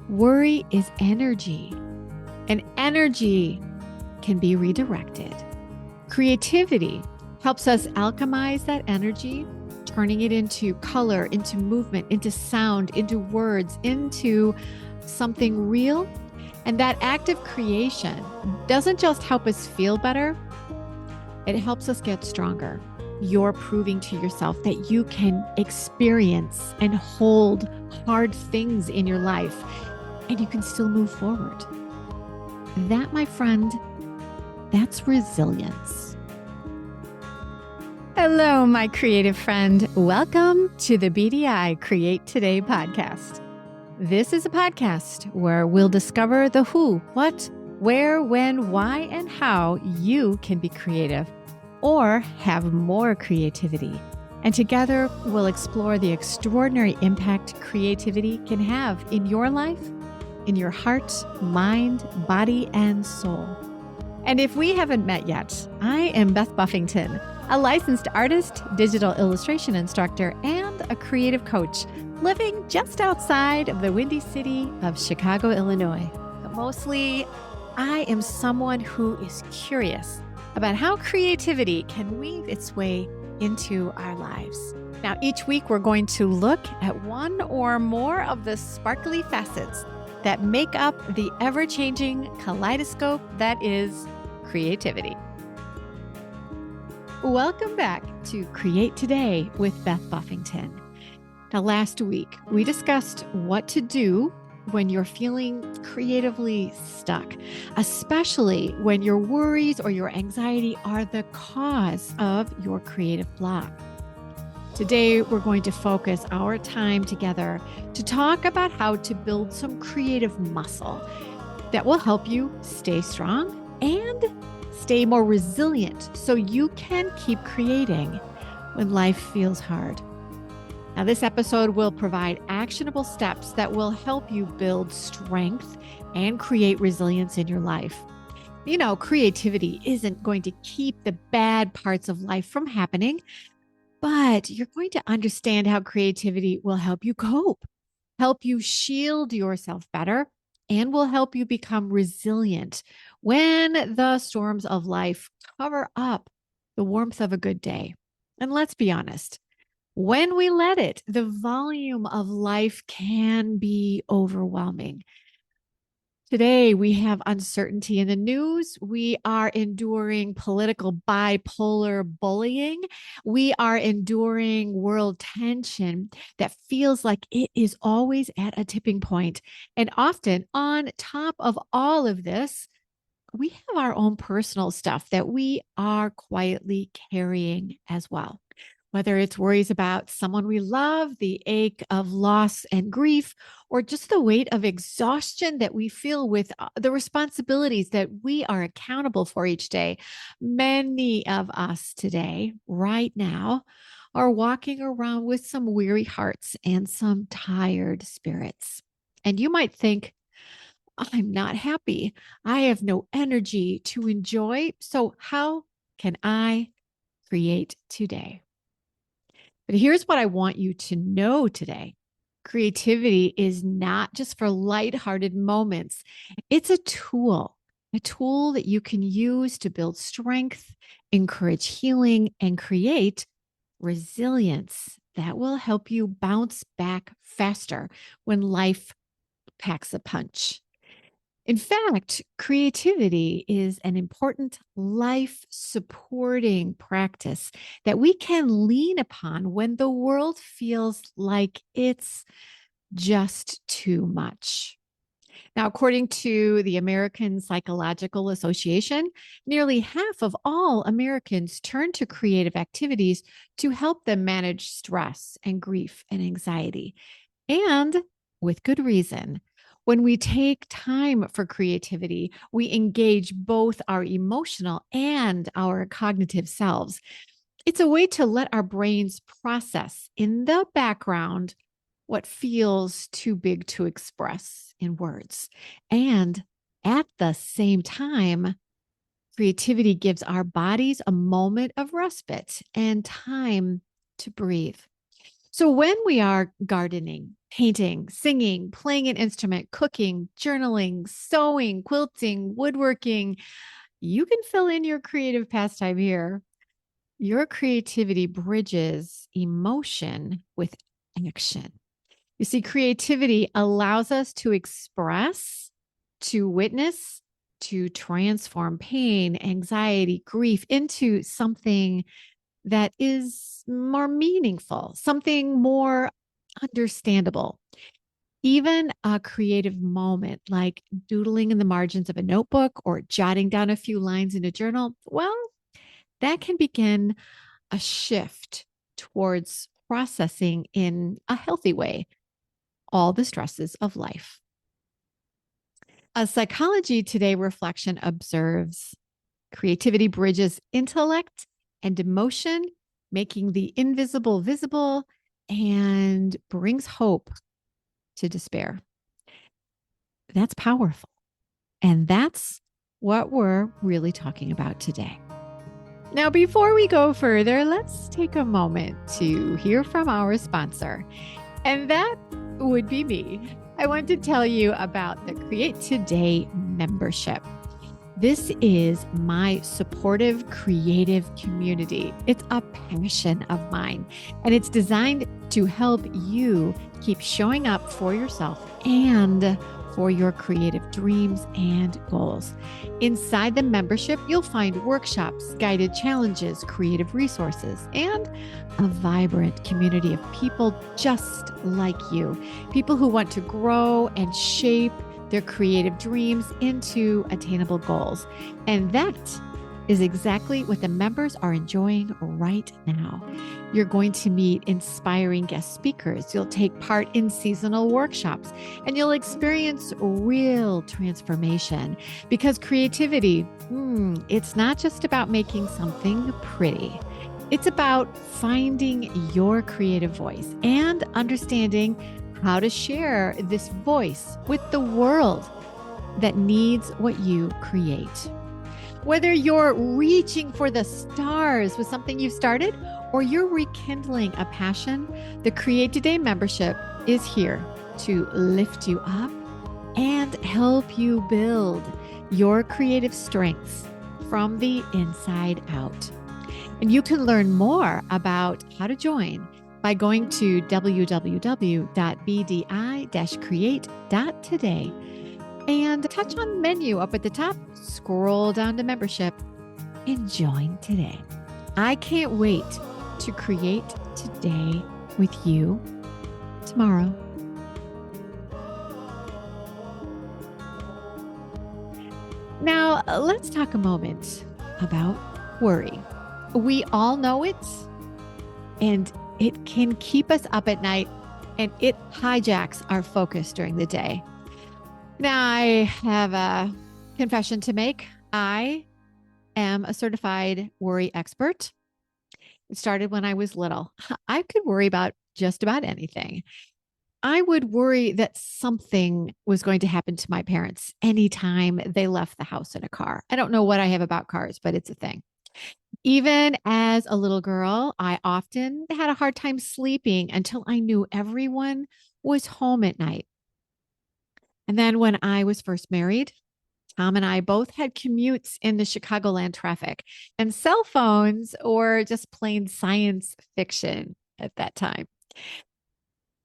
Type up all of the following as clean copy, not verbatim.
Worry is energy, and energy can be redirected. Creativity helps us alchemize that energy, turning it into color, into movement, into sound, into words, into something real. And that act of creation doesn't just help us feel better, it helps us get stronger. You're proving to yourself that you can experience and hold hard things in your life, and you can still move forward. That, my friend, that's resilience. Hello, my creative friend. Welcome to the BDI Create Today podcast. This is a podcast where we'll discover the who, what, where, when, why, and how you can be creative or have more creativity. And together, we'll explore the extraordinary impact creativity can have in your life, in your heart, mind, body, and soul. And if we haven't met yet, I am Beth Buffington, a licensed artist, digital illustration instructor, and a creative coach living just outside of the windy city of Chicago, Illinois. But mostly, I am someone who is curious about how creativity can weave its way into our lives. Now, each week we're going to look at one or more of the sparkly facets that make up the ever-changing kaleidoscope that is creativity. Welcome back to Create Today with Beth Buffington. Now, last week we discussed what to do when you're feeling creatively stuck, especially when your worries or your anxiety are the cause of your creative block. Today, we're going to focus our time together to talk about how to build some creative muscle that will help you stay strong and stay more resilient so you can keep creating when life feels hard. Now, this episode will provide actionable steps that will help you build strength and create resilience in your life. You know, creativity isn't going to keep the bad parts of life from happening, but you're going to understand how creativity will help you cope, help you shield yourself better, and will help you become resilient when the storms of life cover up the warmth of a good day. And let's be honest, when we let it, the volume of life can be overwhelming. Today, we have uncertainty in the news. We are enduring political bipolar bullying. We are enduring world tension that feels like it is always at a tipping point. And often, on top of all of this, we have our own personal stuff that we are quietly carrying as well. Whether it's worries about someone we love, the ache of loss and grief, or just the weight of exhaustion that we feel with the responsibilities that we are accountable for each day. Many of us today, right now, are walking around with some weary hearts and some tired spirits. And you might think, I'm not happy. I have no energy to enjoy. So how can I create today? But here's what I want you to know today. Creativity is not just for lighthearted moments. It's a tool that you can use to build strength, encourage healing, and create resilience that will help you bounce back faster when life packs a punch. In fact, creativity is an important life supporting practice that we can lean upon when the world feels like it's just too much. Now, according to the American Psychological Association, nearly half of all Americans turn to creative activities to help them manage stress and grief and anxiety. And with good reason. When we take time for creativity, we engage both our emotional and our cognitive selves. It's a way to let our brains process in the background what feels too big to express in words. And at the same time, creativity gives our bodies a moment of respite and time to breathe. So when we are gardening, painting, singing, playing an instrument, cooking, journaling, sewing, quilting, woodworking. You can fill in your creative pastime here. Your creativity bridges emotion with action. You see, creativity allows us to express, to witness, to transform pain, anxiety, grief into something that is more meaningful, something more understandable. Even a creative moment like doodling in the margins of a notebook or jotting down a few lines in a journal, well, that can begin a shift towards processing in a healthy way all the stresses of life. A Psychology Today reflection observes creativity bridges intellect and emotion, making the invisible visible and brings hope to despair. That's powerful. And that's what we're really talking about today. Now, before we go further, let's take a moment to hear from our sponsor, and that would be me. I want to tell you about the Create Today membership. This is my supportive, creative community. It's a passion of mine, and it's designed to help you keep showing up for yourself and for your creative dreams and goals. Inside the membership, you'll find workshops, guided challenges, creative resources, and a vibrant community of people just like you, people who want to grow and shape their creative dreams into attainable goals. And that is exactly what the members are enjoying right now. You're going to meet inspiring guest speakers. You'll take part in seasonal workshops, and you'll experience real transformation because creativity, it's not just about making something pretty. It's about finding your creative voice and understanding how to share this voice with the world that needs what you create. Whether you're reaching for the stars with something you've started or you're rekindling a passion, the Create Today membership is here to lift you up and help you build your creative strengths from the inside out. And you can learn more about how to join by going to www.bdi-create.today and touch on the menu up at the top, scroll down to membership, and join today. I can't wait to create today with you tomorrow. Now, let's talk a moment about worry. We all know it, and it can keep us up at night, and it hijacks our focus during the day. Now, I have a confession to make. I am a certified worry expert. It started when I was little. I could worry about just about anything. I would worry that something was going to happen to my parents anytime they left the house in a car. I don't know what I have about cars, but it's a thing. Even as a little girl, I often had a hard time sleeping until I knew everyone was home at night. And then when I was first married, Tom and I both had commutes in the Chicagoland traffic, and cell phones or just plain science fiction at that time.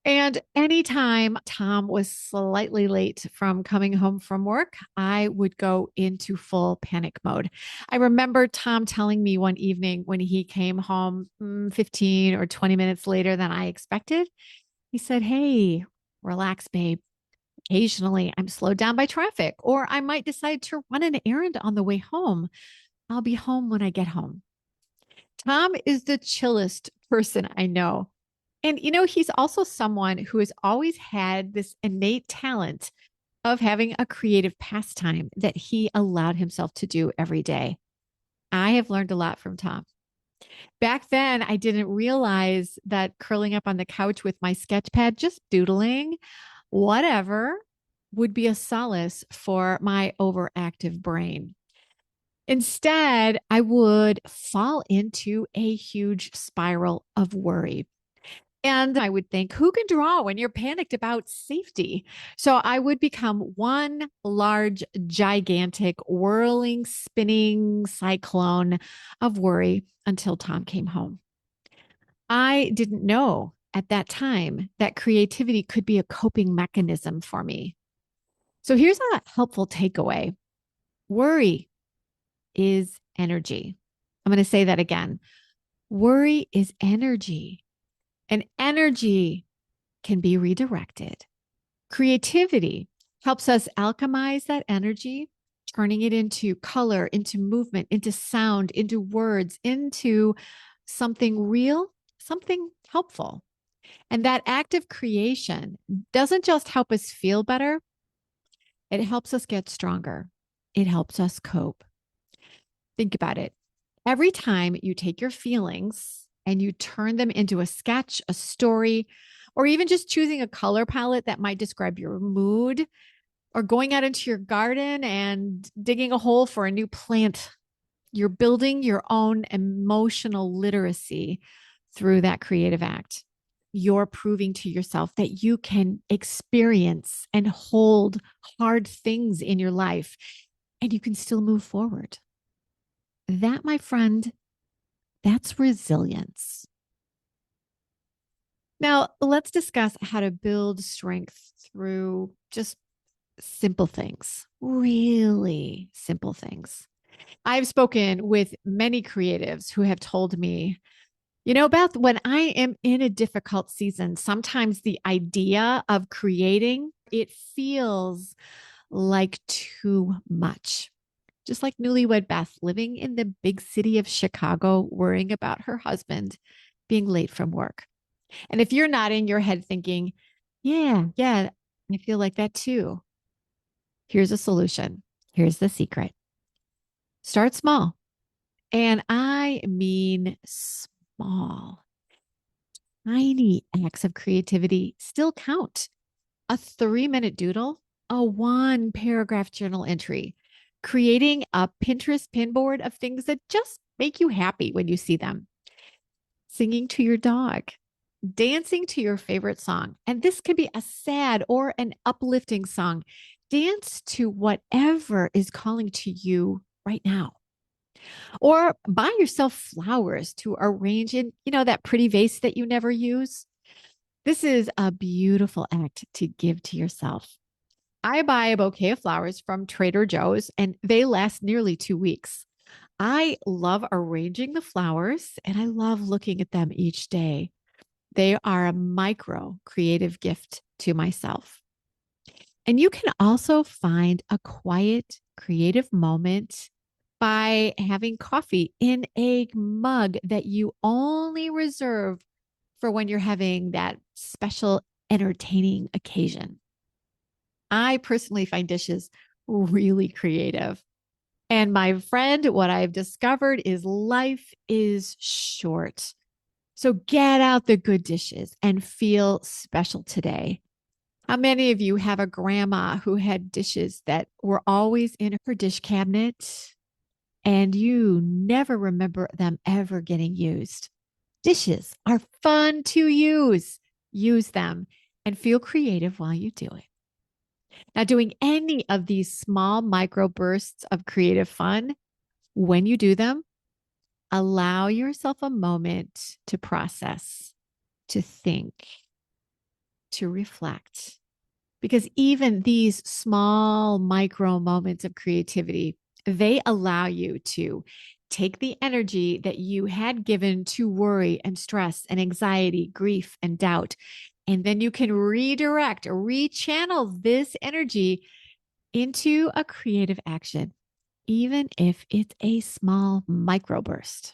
And anytime Tom was slightly late from coming home from work, I would go into full panic mode. I remember Tom telling me one evening when he came home 15 or 20 minutes later than I expected, he said, "Hey, relax, babe. Occasionally I'm slowed down by traffic, or I might decide to run an errand on the way home. I'll be home when I get home." Tom is the chillest person I know. And, he's also someone who has always had this innate talent of having a creative pastime that he allowed himself to do every day. I have learned a lot from Tom. Back then, I didn't realize that curling up on the couch with my sketch pad, just doodling, whatever, would be a solace for my overactive brain. Instead, I would fall into a huge spiral of worry. And I would think, who can draw when you're panicked about safety? So I would become one large, gigantic, whirling, spinning cyclone of worry until Tom came home. I didn't know at that time that creativity could be a coping mechanism for me. So here's a helpful takeaway: worry is energy. I'm going to say that again. Worry is energy, and energy can be redirected. Creativity helps us alchemize that energy, turning it into color, into movement, into sound, into words, into something real, something helpful. And that act of creation doesn't just help us feel better, it helps us get stronger. It helps us cope. Think about it. Every time you take your feelings and you turn them into a sketch, a story, or even just choosing a color palette that might describe your mood, or going out into your garden and digging a hole for a new plant, you're building your own emotional literacy through that creative act. You're proving to yourself that you can experience and hold hard things in your life and you can still move forward. That, my friend, that's resilience. Now, let's discuss how to build strength through just simple things, really simple things. I've spoken with many creatives who have told me, Beth, when I am in a difficult season, sometimes the idea of creating, it feels like too much. Just like newlywed Beth living in the big city of Chicago, worrying about her husband being late from work. And if you're not in your head thinking, yeah, I feel like that too. Here's a solution. Here's the secret. Start small. And I mean small. Tiny acts of creativity still count. A 3-minute doodle, a 1-paragraph journal entry, creating a Pinterest pinboard of things that just make you happy when you see them, singing to your dog, dancing to your favorite song. And this can be a sad or an uplifting song. Dance to whatever is calling to you right now. Or buy yourself flowers to arrange in, that pretty vase that you never use. This is a beautiful act to give to yourself. I buy a bouquet of flowers from Trader Joe's and they last nearly 2 weeks. I love arranging the flowers and I love looking at them each day. They are a micro creative gift to myself. And you can also find a quiet creative moment by having coffee in a mug that you only reserve for when you're having that special entertaining occasion. I personally find dishes really creative. And my friend, what I've discovered is life is short. So get out the good dishes and feel special today. How many of you have a grandma who had dishes that were always in her dish cabinet and you never remember them ever getting used? Dishes are fun to use. Use them and feel creative while you do it. Now, doing any of these small micro bursts of creative fun, when you do them, allow yourself a moment to process, to think, to reflect. Because even these small micro moments of creativity, they allow you to take the energy that you had given to worry and stress and anxiety, grief and doubt, and then you can redirect or rechannel this energy into a creative action, even if it's a small microburst.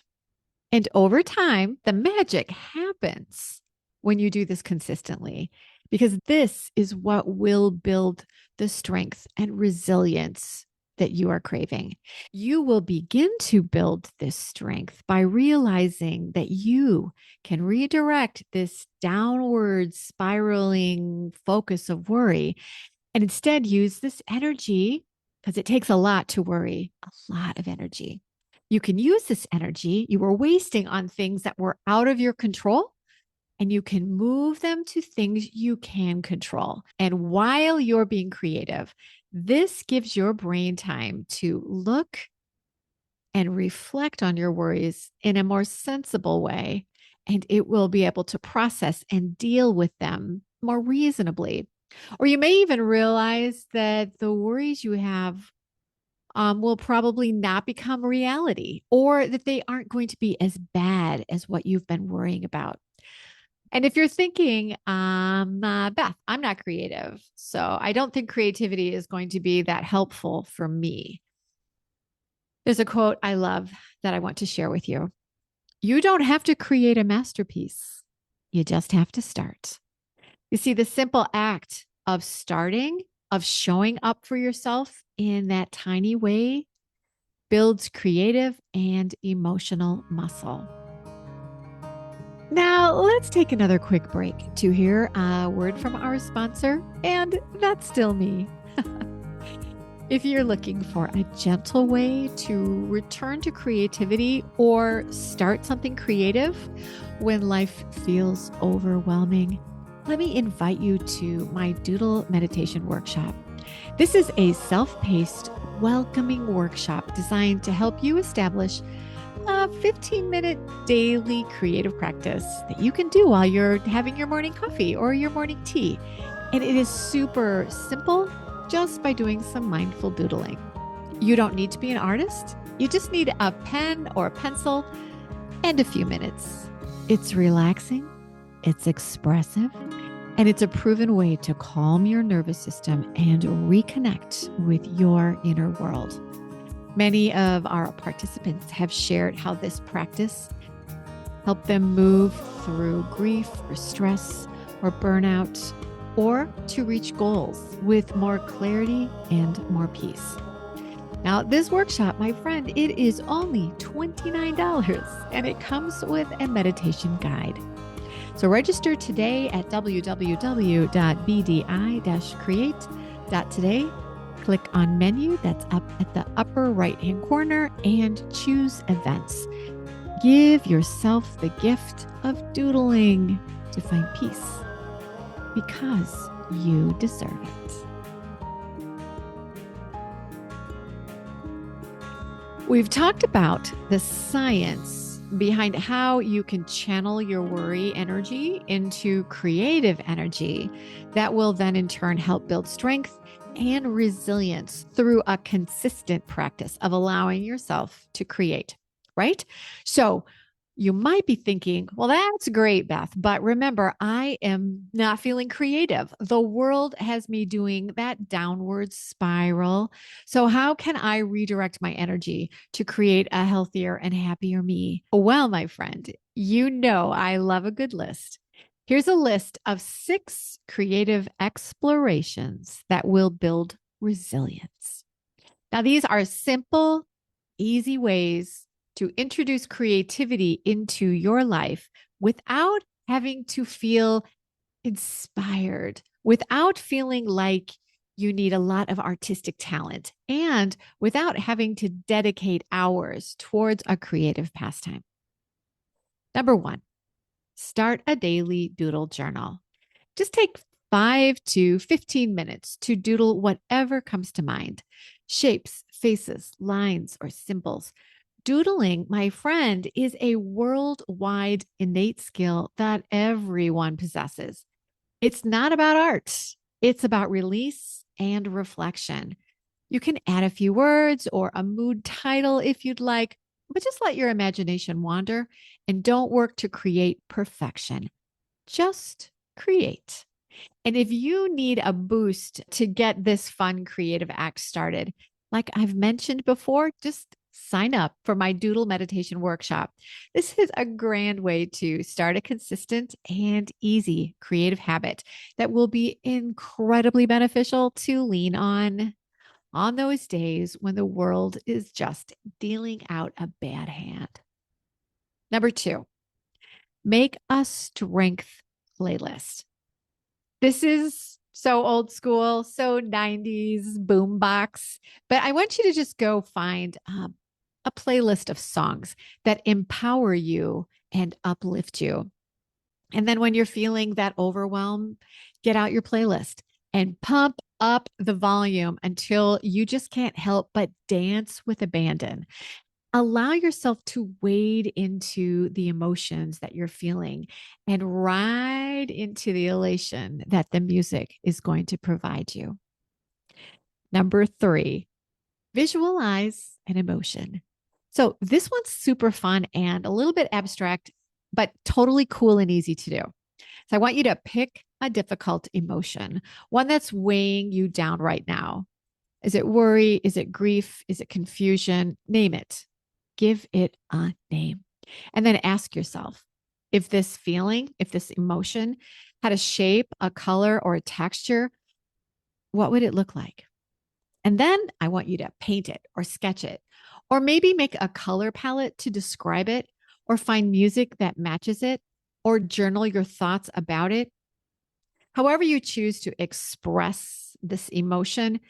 And over time, the magic happens when you do this consistently, because this is what will build the strength and resilience that you are craving. You will begin to build this strength by realizing that you can redirect this downward spiraling focus of worry and instead use this energy, because it takes a lot to worry, a lot of energy. You can use this energy you were wasting on things that were out of your control and you can move them to things you can control. And while you're being creative, this gives your brain time to look and reflect on your worries in a more sensible way, and it will be able to process and deal with them more reasonably. Or you may even realize that the worries you have will probably not become reality, or that they aren't going to be as bad as what you've been worrying about. And if you're thinking, Beth, I'm not creative, so I don't think creativity is going to be that helpful for me. There's a quote I love that I want to share with you. You don't have to create a masterpiece. You just have to start. You see, the simple act of starting, of showing up for yourself in that tiny way, builds creative and emotional muscle. Now, let's take another quick break to hear a word from our sponsor, and that's still me. If you're looking for a gentle way to return to creativity or start something creative when life feels overwhelming, let me invite you to my Doodle Meditation Workshop. This is a self-paced, welcoming workshop designed to help you establish a 15-minute daily creative practice that you can do while you're having your morning coffee or your morning tea. And it is super simple just by doing some mindful doodling. You don't need to be an artist. You just need a pen or a pencil and a few minutes. It's relaxing, it's expressive, and it's a proven way to calm your nervous system and reconnect with your inner world. Many of our participants have shared how this practice helped them move through grief or stress or burnout, or to reach goals with more clarity and more peace. Now, this workshop, my friend, it is only $29, and it comes with a meditation guide. So register today at www.bdi-create.today. Click on menu that's up at the upper right-hand corner and choose events. Give yourself the gift of doodling to find peace, because you deserve it. We've talked about the science behind how you can channel your worry energy into creative energy that will then in turn help build strength and resilience through a consistent practice of allowing yourself to create, right? So you might be thinking, well, that's great, Beth, but remember, I am not feeling creative. The world has me doing that downward spiral. So how can I redirect my energy to create a healthier and happier me? Well, my friend, you know I love a good list. Here's a list of 6 creative explorations that will build resilience. Now, these are simple, easy ways to introduce creativity into your life without having to feel inspired, without feeling like you need a lot of artistic talent, and without having to dedicate hours towards a creative pastime. Number 1, start a daily doodle journal. Just take 5 to 15 minutes to doodle whatever comes to mind: shapes, faces, lines, or symbols. Doodling, my friend, is a worldwide innate skill that everyone possesses. It's not about art. It's about release and reflection. You can add a few words or a mood title if you'd like, but just let your imagination wander and don't work to create perfection. Just create. And if you need a boost to get this fun creative act started, like I've mentioned before, just sign up for my Doodle Meditation Workshop. This is a grand way to start a consistent and easy creative habit that will be incredibly beneficial to lean on those days when the world is just dealing out a bad hand. Number 2, make a strength playlist. This is so old school, so 90s boombox, but I want you to just go find a playlist of songs that empower you and uplift you. And then when you're feeling that overwhelm, get out your playlist and pump up the volume until you just can't help but dance with abandon. Allow yourself to wade into the emotions that you're feeling and ride into the elation that the music is going to provide you. Number 3, visualize an emotion. So this one's super fun and a little bit abstract, but totally cool and easy to do. So I want you to pick a difficult emotion, one that's weighing you down right now. Is it worry? Is it grief? Is it confusion? Name it. Give it a name. And then ask yourself if this feeling, if this emotion had a shape, a color, or a texture, what would it look like? And then I want you to paint it or sketch it, or maybe make a color palette to describe it, or find music that matches it, or journal your thoughts about it. However, you choose to express this emotion,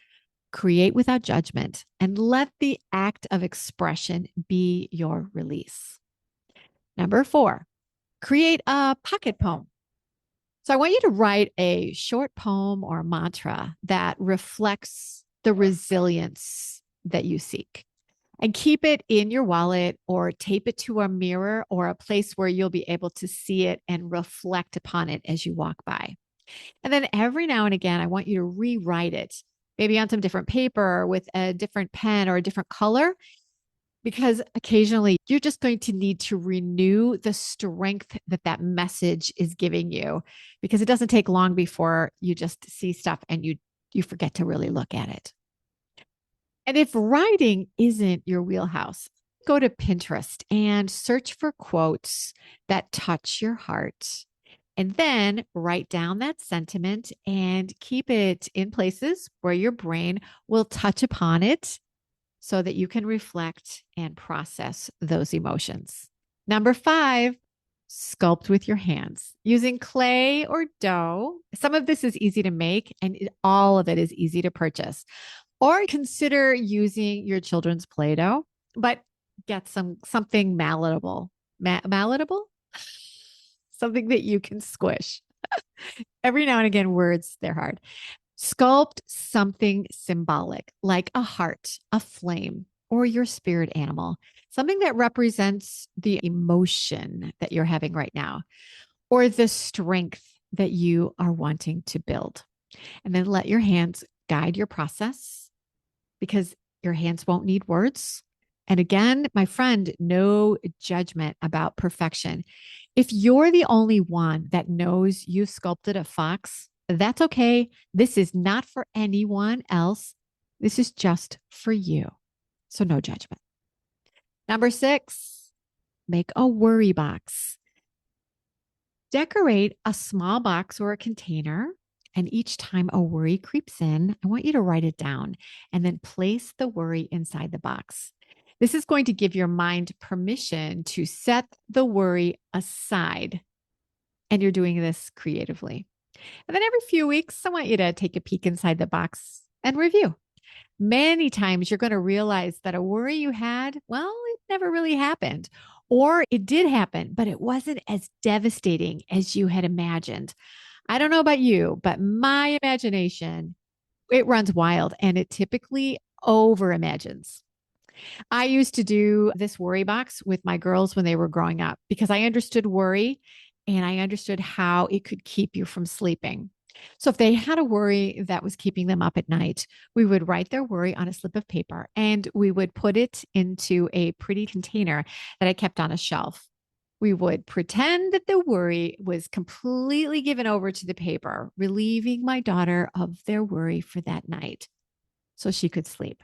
create without judgment, and let the act of expression be your release. Number 4, create a pocket poem. So I want you to write a short poem or mantra that reflects the resilience that you seek, and keep it in your wallet or tape it to a mirror or a place where you'll be able to see it and reflect upon it as you walk by. And then every now and again, I want you to rewrite it, maybe on some different paper with a different pen or a different color, because occasionally you're just going to need to renew the strength that that message is giving you, because it doesn't take long before you just see stuff and you forget to really look at it. And if writing isn't your wheelhouse, go to Pinterest and search for quotes that touch your heart. And then write down that sentiment and keep it in places where your brain will touch upon it so that you can reflect and process those emotions. Number 5, sculpt with your hands using clay or dough. Some of this is easy to make and all of it is easy to purchase. Or consider using your children's Play-Doh, but get something malleable. Malleable? Something that you can squish. Every now and again, words, they're hard. Sculpt something symbolic like a heart, a flame, or your spirit animal, something that represents the emotion that you're having right now, or the strength that you are wanting to build. And then let your hands guide your process, because your hands won't need words. And again, my friend, no judgment about perfection. If you're the only one that knows you've sculpted a fox, that's okay. This is not for anyone else. This is just for you. So no judgment. Number 6, make a worry box. Decorate a small box or a container. And each time a worry creeps in, I want you to write it down and then place the worry inside the box. This is going to give your mind permission to set the worry aside. And you're doing this creatively. And then every few weeks, I want you to take a peek inside the box and review. Many times you're going to realize that a worry you had, well, it never really happened. Or it did happen, but it wasn't as devastating as you had imagined. I don't know about you, but my imagination, it runs wild and it typically over imagines. I used to do this worry box with my girls when they were growing up because I understood worry and I understood how it could keep you from sleeping. So if they had a worry that was keeping them up at night, we would write their worry on a slip of paper and we would put it into a pretty container that I kept on a shelf. We would pretend that the worry was completely given over to the paper, relieving my daughter of their worry for that night so she could sleep.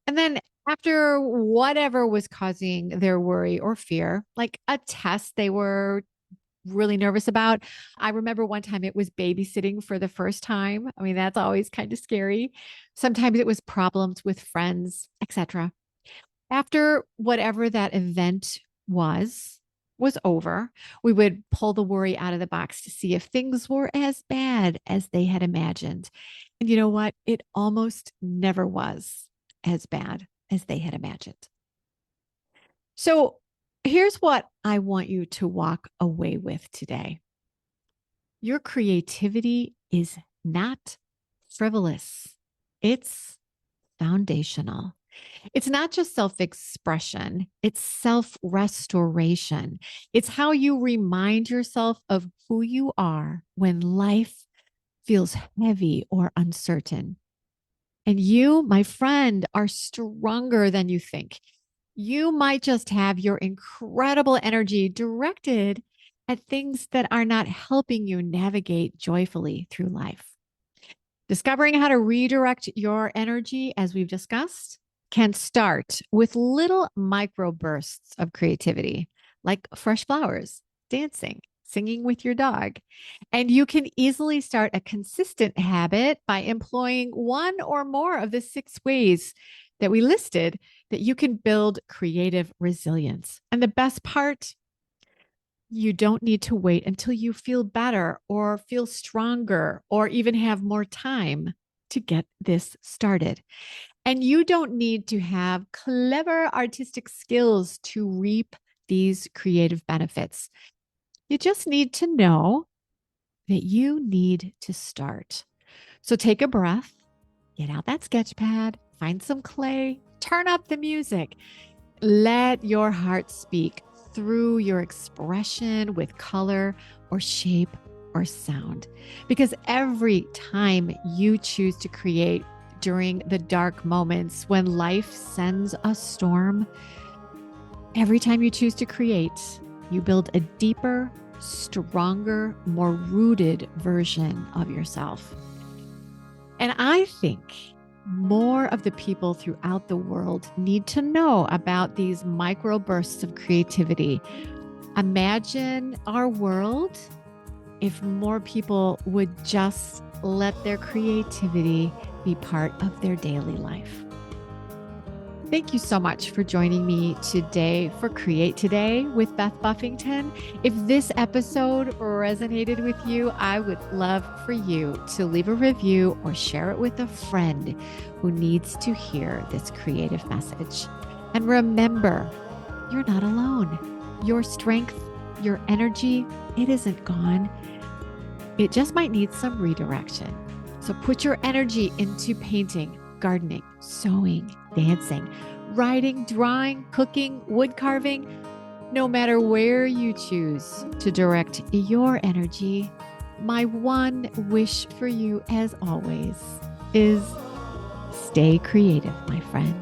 And then after whatever was causing their worry or fear, like a test they were really nervous about. I remember one time it was babysitting for the first time. I mean, that's always kind of scary. Sometimes it was problems with friends, etc. After whatever that event was over, we would pull the worry out of the box to see if things were as bad as they had imagined. And you know what? It almost never was as bad as they had imagined. So here's what I want you to walk away with today. Your creativity is not frivolous. It's foundational. It's not just self expression, it's self restoration. It's how you remind yourself of who you are when life feels heavy or uncertain. And you, my friend, are stronger than you think. You might just have your incredible energy directed at things that are not helping you navigate joyfully through life. Discovering how to redirect your energy, as we've discussed, can start with little microbursts of creativity, like fresh flowers, dancing, singing with your dog. And you can easily start a consistent habit by employing one or more of the 6 ways that we listed that you can build creative resilience. And the best part, you don't need to wait until you feel better or feel stronger or even have more time to get this started. And you don't need to have clever artistic skills to reap these creative benefits. You just need to know that you need to start. So take a breath, get out that sketch pad, find some clay, turn up the music. Let your heart speak through your expression with color or shape or sound. Because every time you choose to create during the dark moments when life sends a storm, every time you choose to create, you build a deeper, stronger, more rooted version of yourself. And I think more of the people throughout the world need to know about these microbursts of creativity. Imagine our world if more people would just let their creativity be part of their daily life. Thank you so much for joining me today for Create Today with Beth Buffington. If this episode resonated with you, I would love for you to leave a review or share it with a friend who needs to hear this creative message. And remember, you're not alone. Your strength, your energy, it isn't gone. It just might need some redirection. So put your energy into painting, gardening, sewing, dancing, writing, drawing, cooking, wood carving. No matter where you choose to direct your energy, my one wish for you, as always, is stay creative, my friend.